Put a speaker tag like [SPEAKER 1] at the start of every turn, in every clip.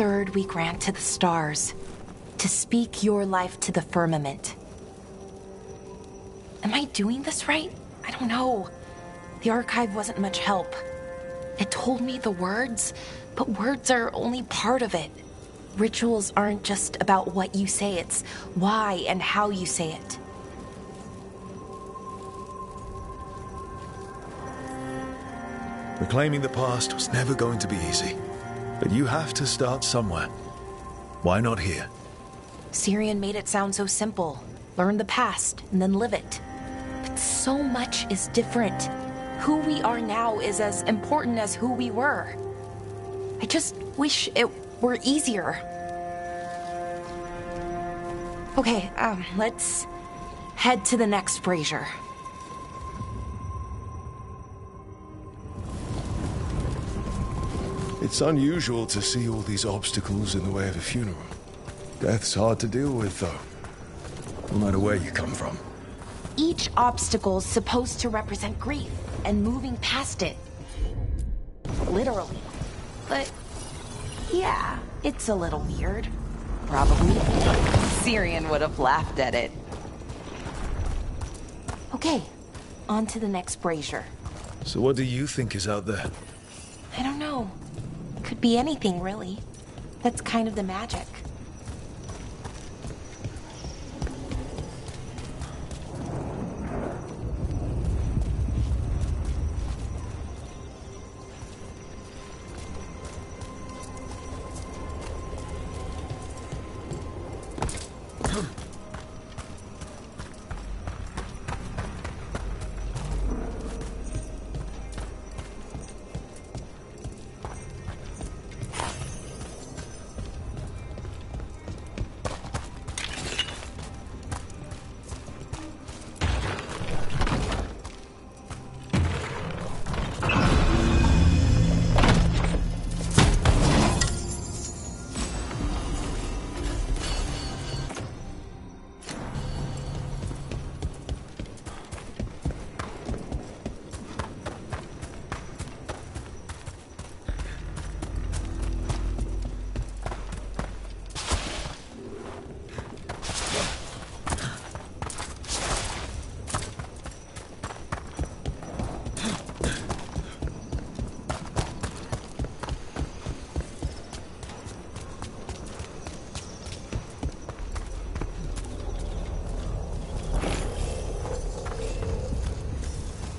[SPEAKER 1] third we grant to the stars, to speak your life to the firmament. Am I doing this right? I don't know. The archive wasn't much help. It told me the words, but words are only part of it. Rituals aren't just about what you say, it's why and how you say it.
[SPEAKER 2] Reclaiming the past was never going to be easy, but you have to start somewhere. Why not here?
[SPEAKER 1] Syrian made it sound so simple. Learn the past and then live it. But so much is different. Who we are now is as important as who we were. I just wish it were easier. Okay, let's head to the next brazier.
[SPEAKER 3] It's unusual to see all these obstacles in the way of a funeral. Death's hard to deal with, though, no matter where you come from.
[SPEAKER 1] Each obstacle's supposed to represent grief and moving past it. Literally. But, yeah, it's a little weird. Probably. Syrian would have laughed at it. Okay, on to the next brazier.
[SPEAKER 2] So what do you think is out there?
[SPEAKER 1] I don't know. Could be anything, really. That's kind of the magic.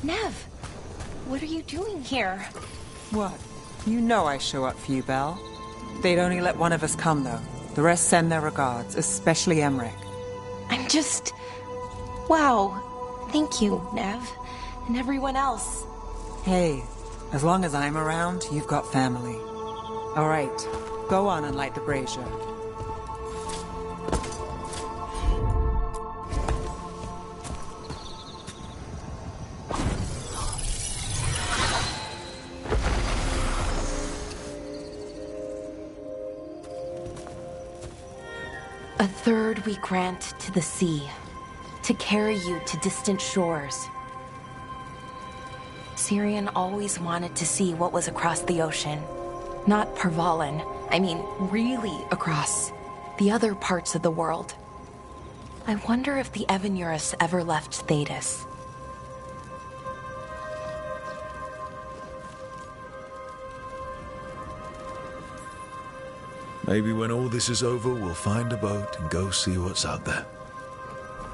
[SPEAKER 1] Nev, what are you doing here?
[SPEAKER 4] What? You know I show up for you, Belle. They'd only let one of us come, though. The rest send their regards, especially Emmerich.
[SPEAKER 1] I'm just... Wow. Thank you, Nev. And everyone else.
[SPEAKER 4] Hey, as long as I'm around, you've got family. All right, go on and light the brazier.
[SPEAKER 1] A third we grant to the sea, to carry you to distant shores. Syrian always wanted to see what was across the ocean. Not Parvalan, I mean really across. The other parts of the world. I wonder if the Evanurus ever left Thedas.
[SPEAKER 2] Maybe when all this is over, we'll find a boat and go see what's out there.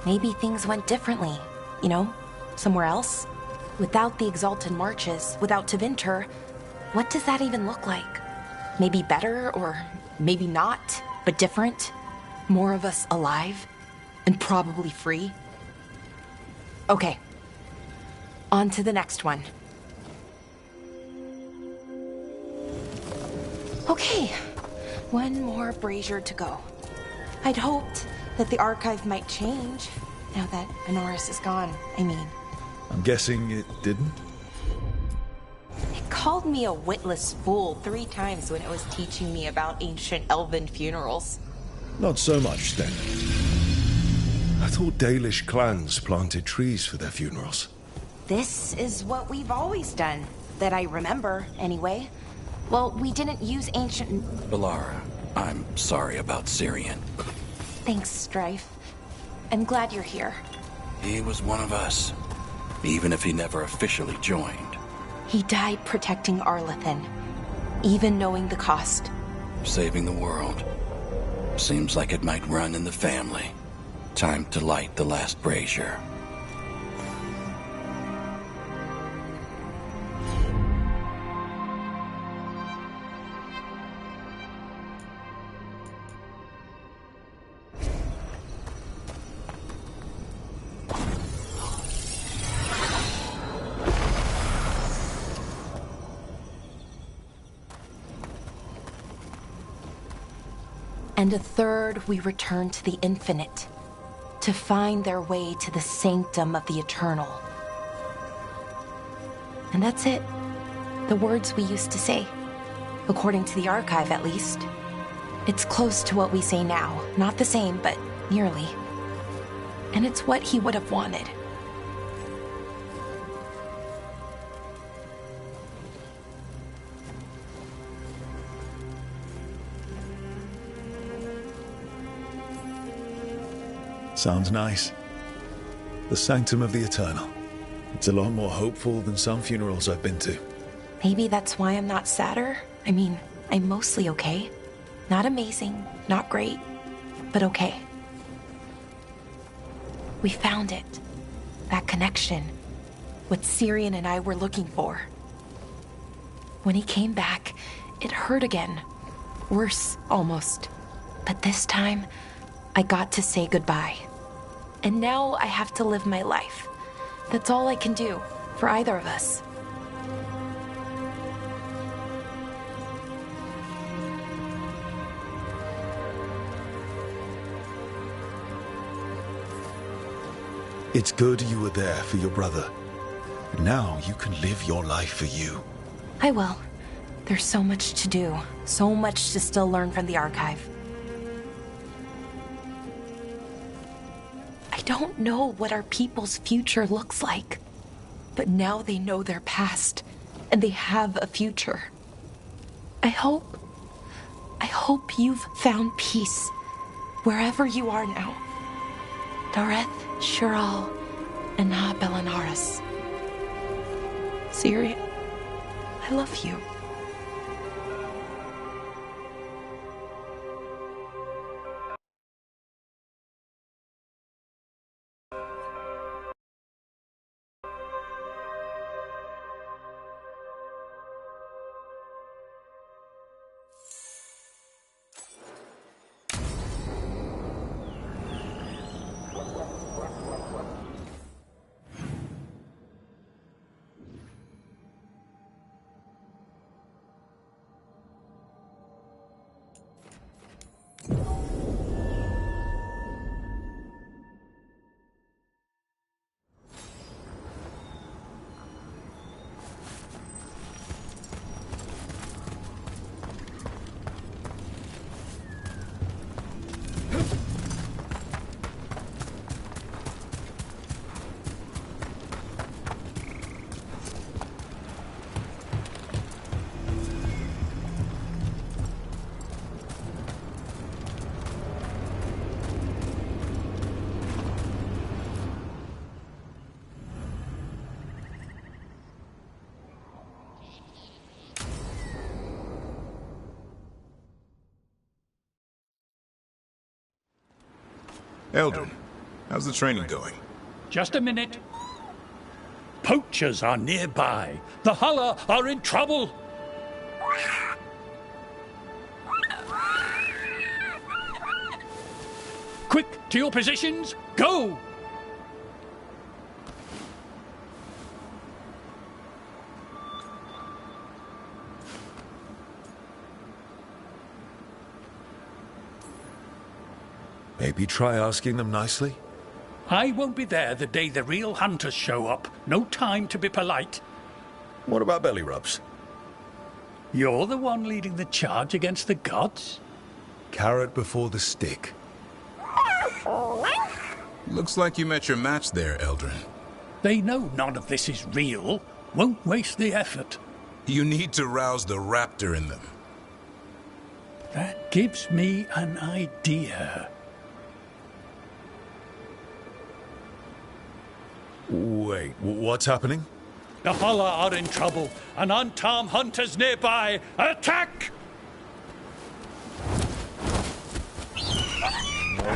[SPEAKER 1] Maybe things went differently, you know, somewhere else. Without the Exalted Marches, without Tevinter, what does that even look like? Maybe better, or maybe not, but different? More of us alive, and probably free? Okay, on to the next one. Okay, one more brazier to go. I'd hoped that the archive might change, now that Anoris is gone, I mean.
[SPEAKER 2] I'm guessing it didn't?
[SPEAKER 1] It called me a witless fool 3 times when it was teaching me about ancient elven funerals.
[SPEAKER 3] Not so much, then. I thought Dalish clans planted trees for their funerals.
[SPEAKER 1] This is what we've always done, that I remember, anyway. Well, we didn't use ancient...
[SPEAKER 5] Balara, I'm sorry about Syrian.
[SPEAKER 1] Thanks, Strife. I'm glad you're here.
[SPEAKER 5] He was one of us, even if he never officially joined.
[SPEAKER 1] He died protecting Arlathan, even knowing the cost.
[SPEAKER 5] Saving the world. Seems like it might run in the family. Time to light the last brazier.
[SPEAKER 1] And a third we return to the infinite, to find their way to the sanctum of the eternal. And that's it. The words we used to say. According to the archive, at least. It's close to what we say now. Not the same, but nearly. And it's what he would have wanted.
[SPEAKER 2] Sounds nice. The Sanctum of the Eternal. It's a lot more hopeful than some funerals I've been to.
[SPEAKER 1] Maybe that's why I'm not sadder. I mean, I'm mostly okay. Not amazing, not great, but okay. We found it. That connection. What Syrian and I were looking for. When he came back, it hurt again. Worse, almost. But this time, I got to say goodbye. And now I have to live my life. That's all I can do, for either of us.
[SPEAKER 2] It's good you were there for your brother. Now you can live your life for you.
[SPEAKER 1] I will. There's so much to do, so much to still learn from the archive. I don't know what our people's future looks like, but now they know their past, and they have a future. I hope you've found peace, wherever you are now. Dareth, Shiral, and Ha Belanaris. Syrian, I love you.
[SPEAKER 6] Eldrin, how's the training going?
[SPEAKER 7] Just a minute. Poachers are nearby. The Hulla are in trouble. Quick, to your positions. Go!
[SPEAKER 2] Maybe try asking them nicely?
[SPEAKER 7] I won't be there the day the real hunters show up. No time to be polite.
[SPEAKER 2] What about belly rubs?
[SPEAKER 7] You're the one leading the charge against the gods?
[SPEAKER 2] Carrot before the stick.
[SPEAKER 6] Looks like you met your match there, Eldrin.
[SPEAKER 7] They know none of this is real. Won't waste the effort.
[SPEAKER 6] You need to rouse the raptor in them.
[SPEAKER 7] That gives me an idea.
[SPEAKER 2] Wait, what's happening?
[SPEAKER 7] The Hala are in trouble, and Antam hunters nearby. Attack!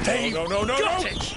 [SPEAKER 7] They've got it!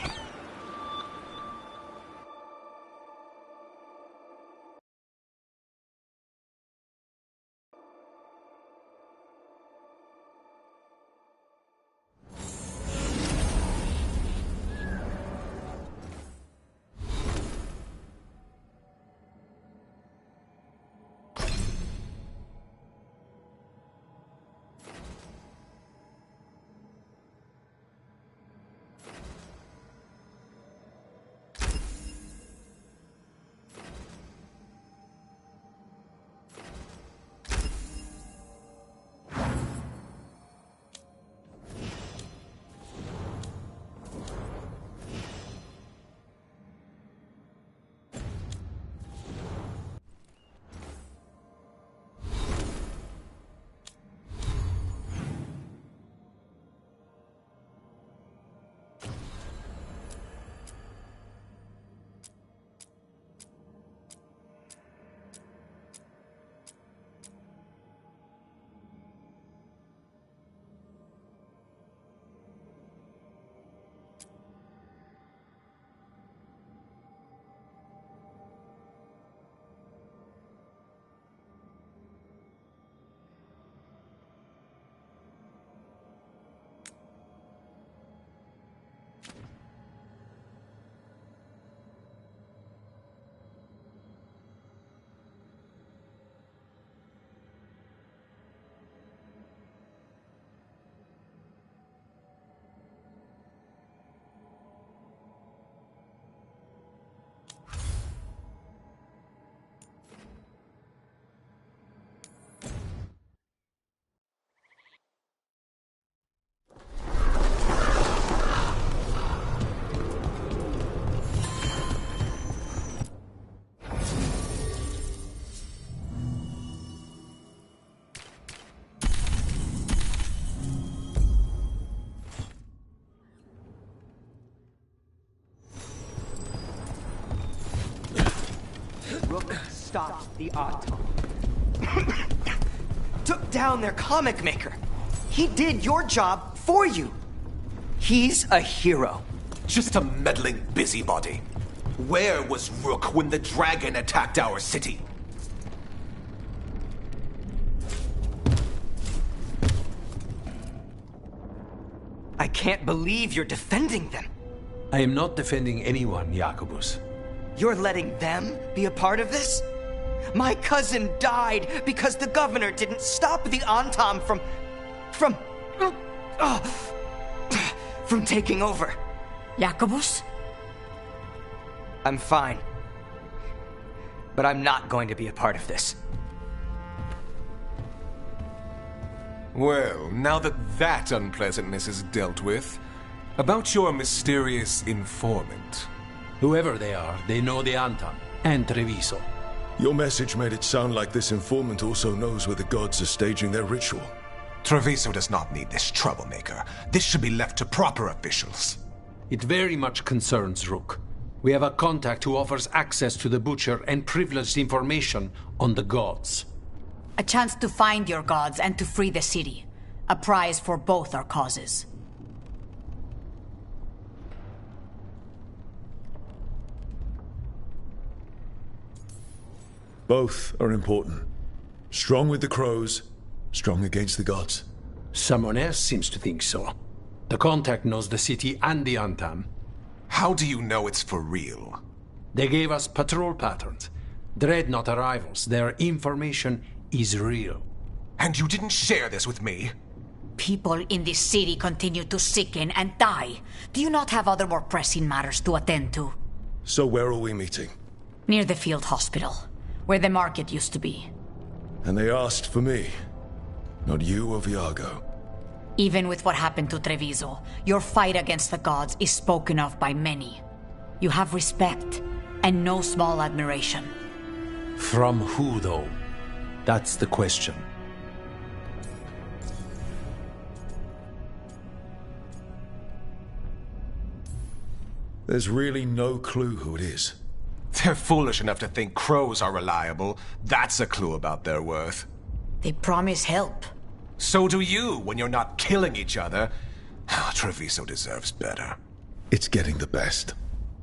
[SPEAKER 8] Rook stopped the Antam. Took down their comic maker. He did your job for you. He's a hero.
[SPEAKER 9] Just a meddling busybody. Where was Rook when the dragon attacked our city?
[SPEAKER 8] I can't believe you're defending them.
[SPEAKER 10] I am not defending anyone, Jacobus.
[SPEAKER 8] You're letting them be a part of this? My cousin died because the governor didn't stop the Antam from taking over.
[SPEAKER 11] Jacobus?
[SPEAKER 8] I'm fine. But I'm not going to be a part of this.
[SPEAKER 9] Well, now that unpleasantness is dealt with, about your mysterious informant.
[SPEAKER 10] Whoever they are, they know the Antam and Treviso.
[SPEAKER 2] Your message made it sound like this informant also knows where the gods are staging their ritual.
[SPEAKER 9] Treviso does not need this troublemaker. This should be left to proper officials.
[SPEAKER 10] It very much concerns Rook. We have a contact who offers access to the Butcher and privileged information on the gods.
[SPEAKER 11] A chance to find your gods and to free the city. A prize for both our causes.
[SPEAKER 2] Both are important. Strong with the crows, strong against the gods.
[SPEAKER 10] Someone else seems to think so. The contact knows the city and the Antam.
[SPEAKER 9] How do you know it's for real?
[SPEAKER 10] They gave us patrol patterns. Dreadnought arrivals. Their information is real.
[SPEAKER 9] And you didn't share this with me?
[SPEAKER 11] People in this city continue to sicken and die. Do you not have other more pressing matters to attend to?
[SPEAKER 2] So where are we meeting?
[SPEAKER 11] Near the field hospital, where the market used to be.
[SPEAKER 2] And they asked for me, not you or Viago.
[SPEAKER 11] Even with what happened to Treviso, your fight against the gods is spoken of by many. You have respect, and no small admiration.
[SPEAKER 10] From who, though? That's the question.
[SPEAKER 2] There's really no clue who it is.
[SPEAKER 9] They're foolish enough to think crows are reliable. That's a clue about their worth.
[SPEAKER 11] They promise help.
[SPEAKER 9] So do you, when you're not killing each other. Treviso deserves better.
[SPEAKER 2] It's getting the best.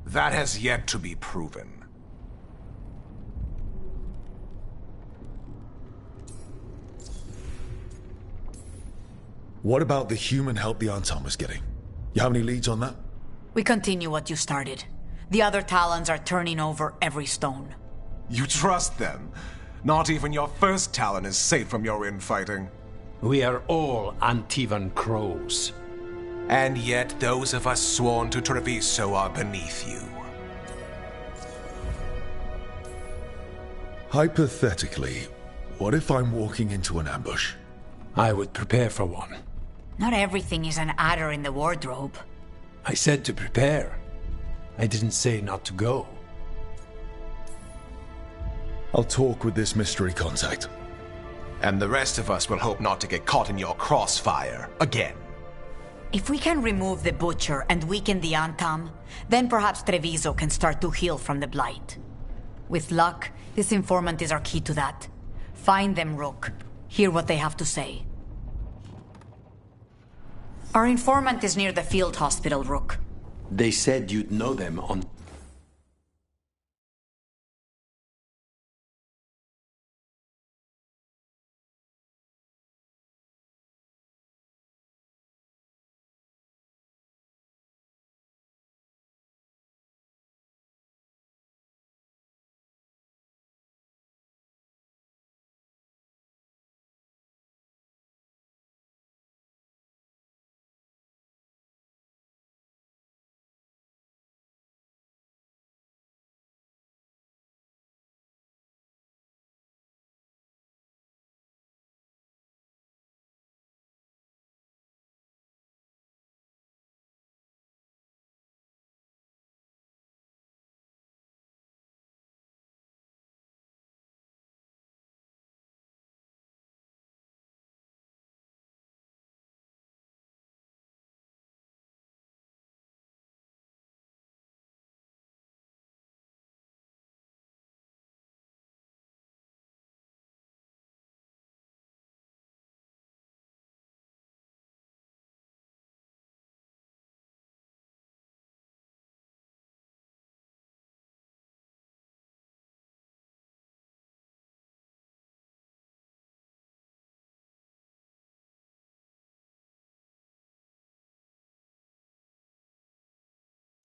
[SPEAKER 9] That has yet to be proven.
[SPEAKER 2] What about the human help the Anton was getting? You have any leads on that?
[SPEAKER 11] We continue what you started. The other Talons are turning over every stone.
[SPEAKER 9] You trust them? Not even your first Talon is safe from your infighting.
[SPEAKER 10] We are all Antivan crows.
[SPEAKER 9] And yet those of us sworn to Treviso are beneath you.
[SPEAKER 2] Hypothetically, what if I'm walking into an ambush?
[SPEAKER 10] I would prepare for one.
[SPEAKER 11] Not everything is an adder in the wardrobe.
[SPEAKER 10] I said to prepare. I didn't say not to go.
[SPEAKER 2] I'll talk with this mystery contact.
[SPEAKER 9] And the rest of us will hope not to get caught in your crossfire again.
[SPEAKER 11] If we can remove the Butcher and weaken the Antam, then perhaps Treviso can start to heal from the Blight. With luck, this informant is our key to that. Find them, Rook. Hear what they have to say. Our informant is near the field hospital, Rook.
[SPEAKER 10] They said you'd know them on...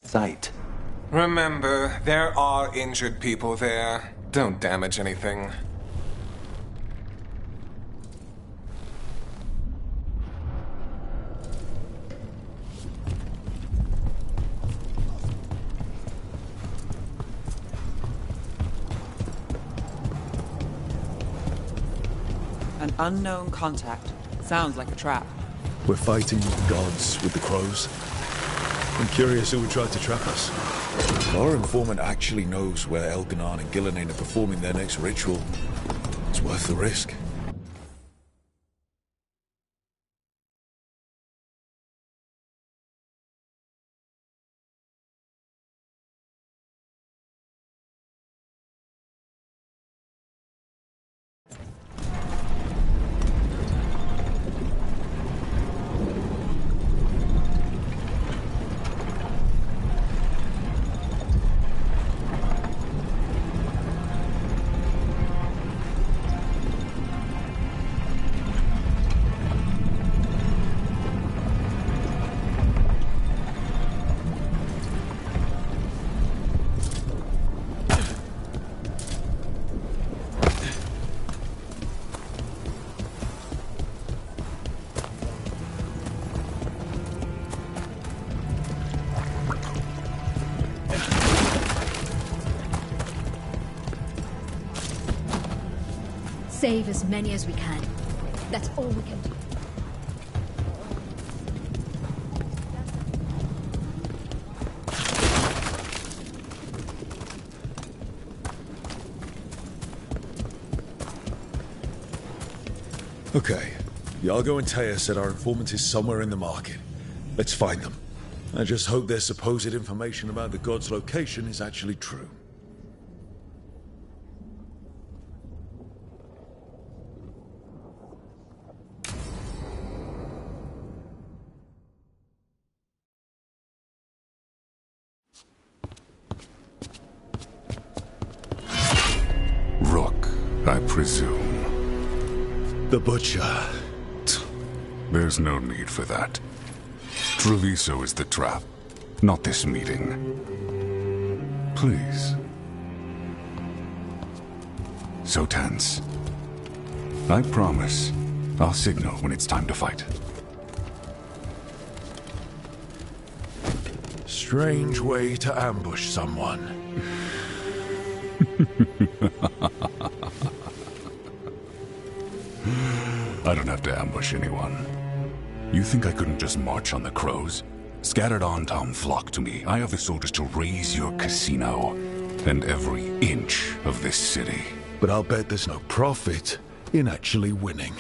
[SPEAKER 10] Sight.
[SPEAKER 9] Remember, there are injured people there. Don't damage anything.
[SPEAKER 4] An unknown contact. Sounds like a trap.
[SPEAKER 2] We're fighting gods with the crows. I'm curious who would try to trap us. If our informant actually knows where Elganon and Gillenane are performing their next ritual, it's worth the risk.
[SPEAKER 12] Save as many as we can. That's all we can do.
[SPEAKER 2] Okay. Iago and Taya said our informant is somewhere in the market. Let's find them. I just hope their supposed information about the god's location is actually true.
[SPEAKER 13] Rook, I presume.
[SPEAKER 2] The Butcher.
[SPEAKER 13] There's no need for that. Treviso is the trap, not this meeting. Please. So tense. I promise, I'll signal when it's time to fight.
[SPEAKER 2] Strange way to ambush someone.
[SPEAKER 13] I don't have to ambush anyone. You think I couldn't just march on the crows? Scattered Antam flock to me. I have the soldiers to raise your casino and every inch of this city.
[SPEAKER 2] But I'll bet there's no profit in actually winning.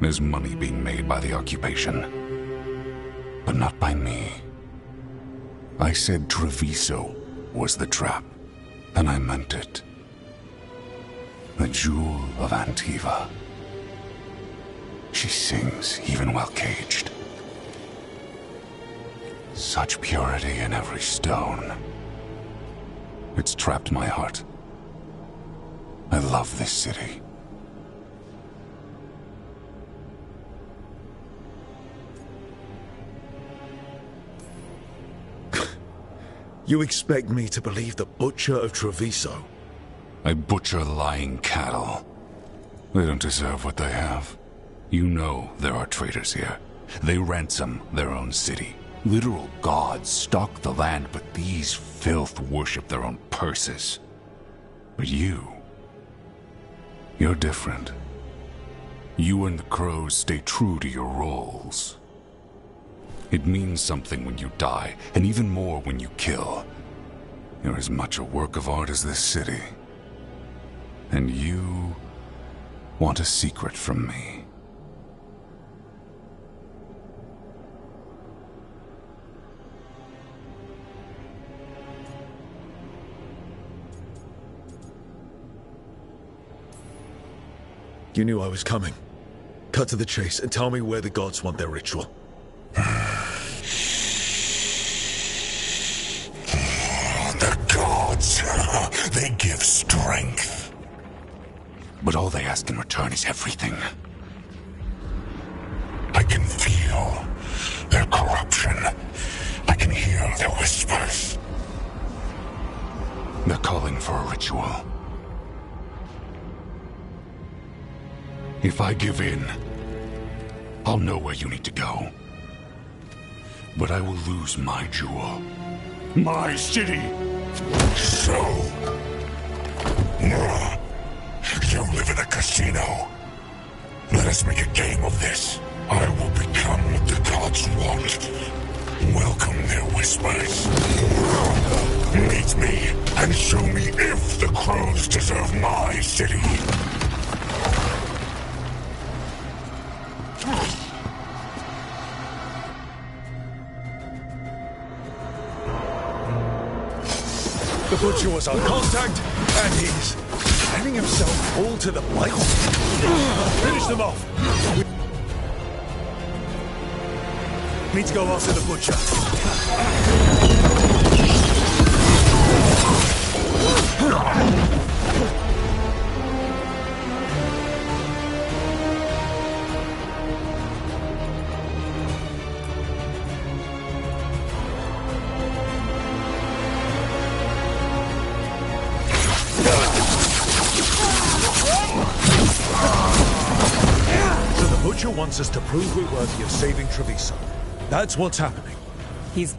[SPEAKER 13] There's money being made by the occupation, but not by me. I said Treviso was the trap, and I meant it. The Jewel of Antiva. She sings even while caged. Such purity in every stone. It's trapped my heart. I love this city.
[SPEAKER 2] You expect me to believe the Butcher of Treviso?
[SPEAKER 13] I butcher lying cattle. They don't deserve what they have. You know there are traitors here. They ransom their own city. Literal gods stalk the land, but these filth worship their own purses. But you're different. You and the crows stay true to your roles. It means something when you die, and even more when you kill. You're as much a work of art as this city. And you want a secret from me.
[SPEAKER 2] You knew I was coming. Cut to the chase and tell me where the gods want their ritual.
[SPEAKER 13] The gods, they give strength. But all they ask in return is everything. I can feel their corruption. I can hear their whispers. They're calling for a ritual. If I give in, I'll know where you need to go. But I will lose my jewel. My city! So... you live in a casino. Let us make a game of this. I will become what the gods want. Welcome their whispers. Meet me and show me if the crows deserve my city.
[SPEAKER 2] The Butcher was our contact, and he's letting himself fall to the blight. Finish them off. We need to go after the Butcher. Butcher wants us to prove we're worthy of saving Treviso. That's what's happening.
[SPEAKER 4] He's...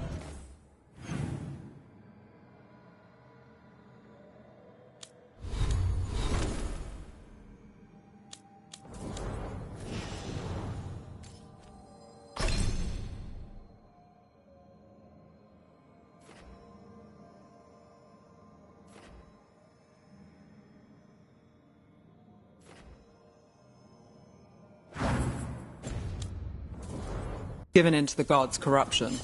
[SPEAKER 4] given in to the gods' corruption.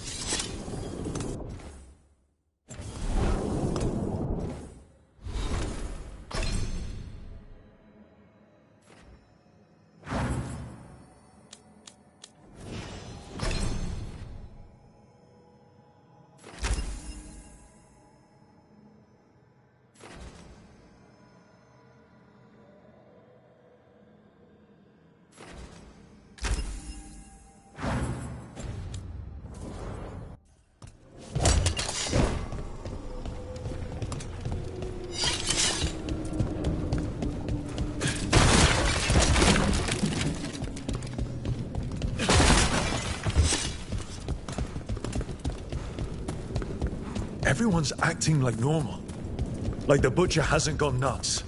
[SPEAKER 2] Everyone's acting like normal. Like the Butcher hasn't gone nuts.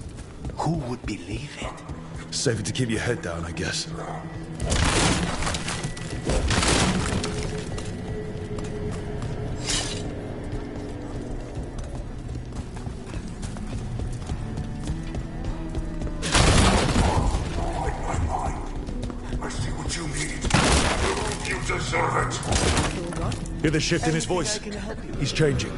[SPEAKER 14] Who would believe it?
[SPEAKER 2] Safer to keep your head down, I guess.
[SPEAKER 13] I see what you need. You deserve it.
[SPEAKER 2] Hear the shift in his voice? He's changing.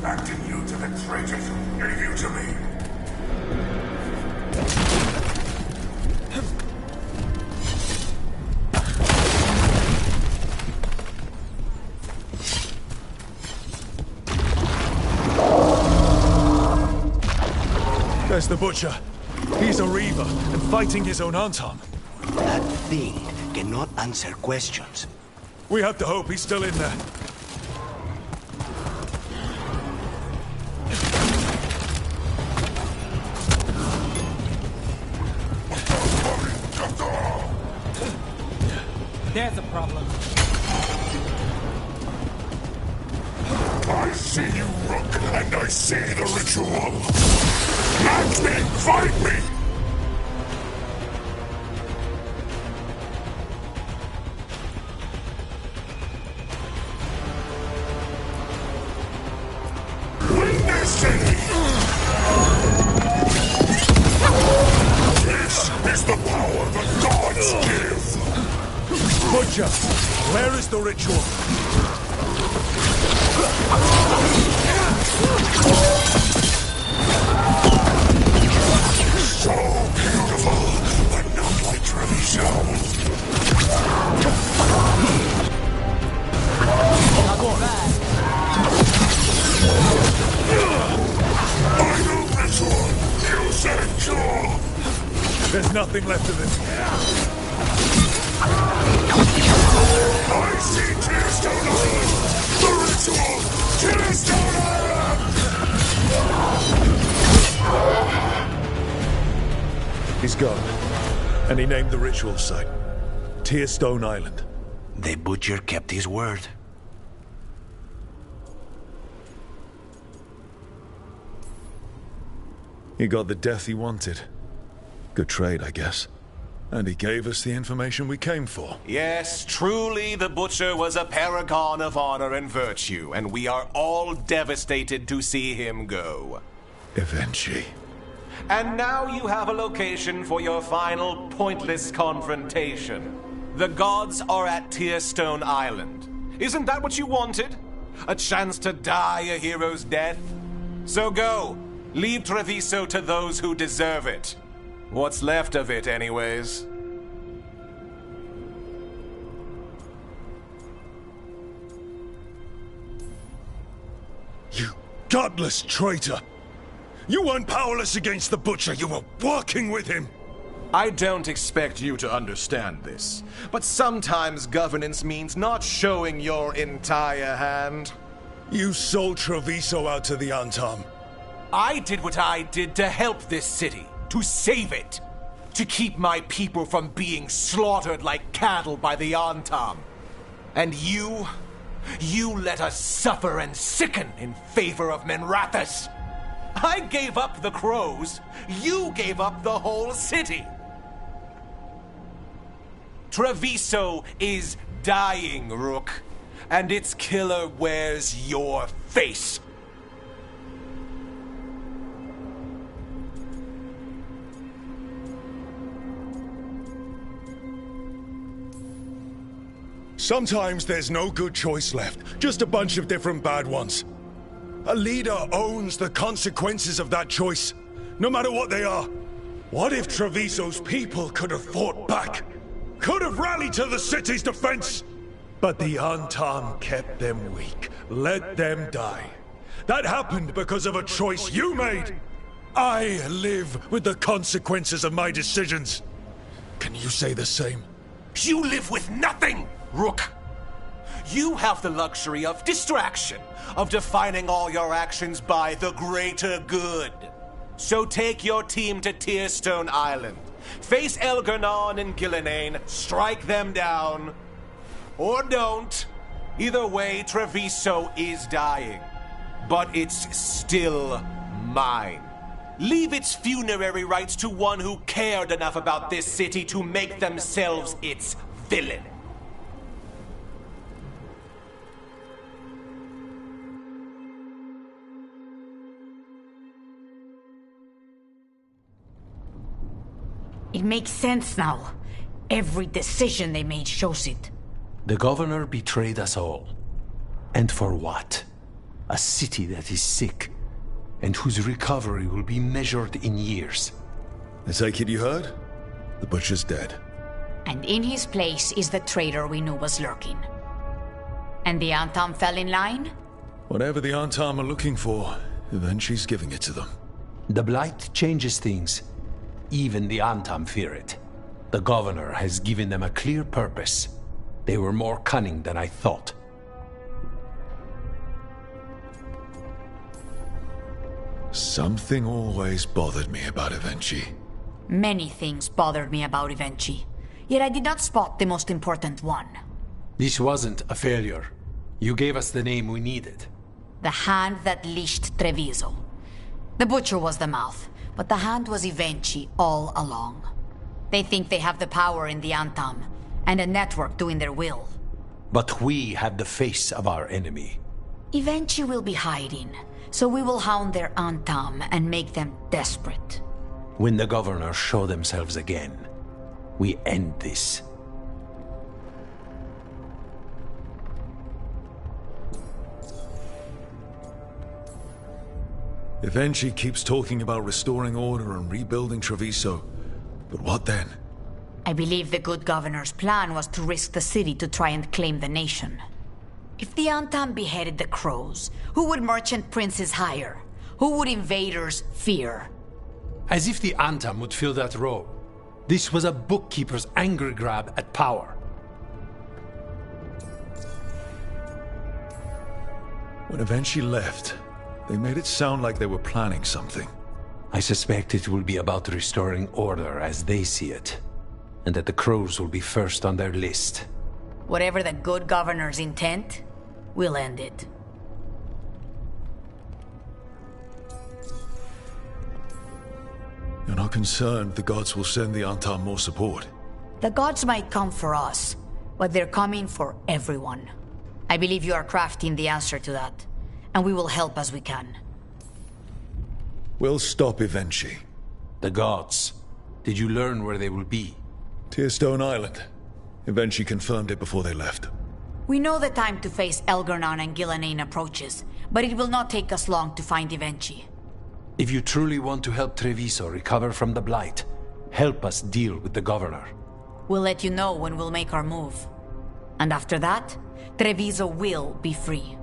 [SPEAKER 13] Acting you to the traitors who gave you to me.
[SPEAKER 2] There's the Butcher. He's a Reaver and fighting his own Antam.
[SPEAKER 14] That thing cannot answer questions.
[SPEAKER 2] We have to hope he's still in there.
[SPEAKER 4] There's a problem.
[SPEAKER 13] I see you, Rook, and I see the ritual. Match me! Fight me! Win this city! This is the power the gods give!
[SPEAKER 2] Butcher, where is the ritual?
[SPEAKER 13] So beautiful, but not like Treviso. Final ritual, use and cure.
[SPEAKER 2] There's nothing left of it.
[SPEAKER 13] I see Tearstone Island! The ritual! Tearstone Island!
[SPEAKER 2] He's gone. And he named the ritual site. Tearstone Island.
[SPEAKER 14] The Butcher kept his word.
[SPEAKER 2] He got the death he wanted. Good trade, I guess. And he gave us the information we came for.
[SPEAKER 15] Yes, truly the Butcher was a paragon of honor and virtue, and we are all devastated to see him go.
[SPEAKER 2] Eventually.
[SPEAKER 15] And now you have a location for your final pointless confrontation. The gods are at Tearstone Island. Isn't that what you wanted? A chance to die a hero's death? So go. Leave Treviso to those who deserve it. What's left of it, anyways.
[SPEAKER 2] You godless traitor! You weren't powerless against the Butcher, you were working with him!
[SPEAKER 15] I don't expect you to understand this, but sometimes governance means not showing your entire hand.
[SPEAKER 2] You sold Treviso out to the Antam.
[SPEAKER 15] I did what I did to help this city. To save it. To keep my people from being slaughtered like cattle by the Antam. And you let us suffer and sicken in favor of Minrathous. I gave up the crows. You gave up the whole city. Treviso is dying, Rook. and its killer wears your face.
[SPEAKER 3] Sometimes there's no good choice left, just a bunch of different bad ones. A leader owns the consequences of that choice, no matter what they are. What if Treviso's people could have fought back? Could have rallied to the city's defense? But the Antam kept them weak, let them die. That happened because of a choice you made. I live with the consequences of my decisions. Can you say the same?
[SPEAKER 15] You live with nothing, Rook. You have the luxury of distraction, of defining all your actions by the greater good. So take your team to Tearstone Island. Face Elgar'nan and Gillenane, strike them down. Or don't. Either way, Treviso is dying. But it's still mine. Leave its funerary rites to one who cared enough about this city to make themselves its villain.
[SPEAKER 11] It makes sense now. Every decision they made shows it.
[SPEAKER 10] The governor betrayed us all. And for what? A city that is sick, and whose recovery will be measured in years.
[SPEAKER 3] I take it you heard? The butcher's dead.
[SPEAKER 11] And in his place is the traitor we knew was lurking. And the Antam fell in line?
[SPEAKER 3] Whatever the Antam are looking for, Evenchi's giving it to them.
[SPEAKER 10] The Blight changes things. Even the Antam fear it. The governor has given them a clear purpose. They were more cunning than I thought.
[SPEAKER 3] Something always bothered me about Evenchi.
[SPEAKER 11] Many things bothered me about Evenchi. Yet I did not spot the most important one.
[SPEAKER 10] This wasn't a failure. You gave us the name we needed.
[SPEAKER 11] The hand that leashed Treviso. The butcher was the mouth, but the hand was Evenchi all along. They think they have the power in the Antam, and a network doing their will.
[SPEAKER 10] But we have the face of our enemy.
[SPEAKER 11] Evenchi will be hiding, so we will hound their Antam and make them desperate.
[SPEAKER 10] When the governors show themselves again, we end this.
[SPEAKER 3] Evenchi keeps talking about restoring order and rebuilding Treviso. But what then?
[SPEAKER 11] I believe the good governor's plan was to risk the city to try and claim the nation. If the Antam beheaded the crows, who would merchant princes hire? Who would invaders fear?
[SPEAKER 10] As if the Antam would fill that role. This was a bookkeeper's angry grab at power.
[SPEAKER 3] When Evenchi left, they made it sound like they were planning something.
[SPEAKER 10] I suspect it will be about restoring order as they see it, and that the crows will be first on their list.
[SPEAKER 11] Whatever the good governor's intent, we'll end it.
[SPEAKER 3] You're not concerned the gods will send the Antam more support?
[SPEAKER 11] The gods might come for us, but they're coming for everyone. I believe you are crafting the answer to that, and we will help as we can.
[SPEAKER 3] We'll stop Evenchi.
[SPEAKER 10] The gods. Did you learn where they will be?
[SPEAKER 3] Tearstone Island. Evenchi confirmed it before they left.
[SPEAKER 11] We know the time to face Elgar'nan and Gillenane approaches, but it will not take us long to find Evenchi.
[SPEAKER 10] If you truly want to help Treviso recover from the Blight, help us deal with the governor.
[SPEAKER 11] We'll let you know when we'll make our move. And after that, Treviso will be free.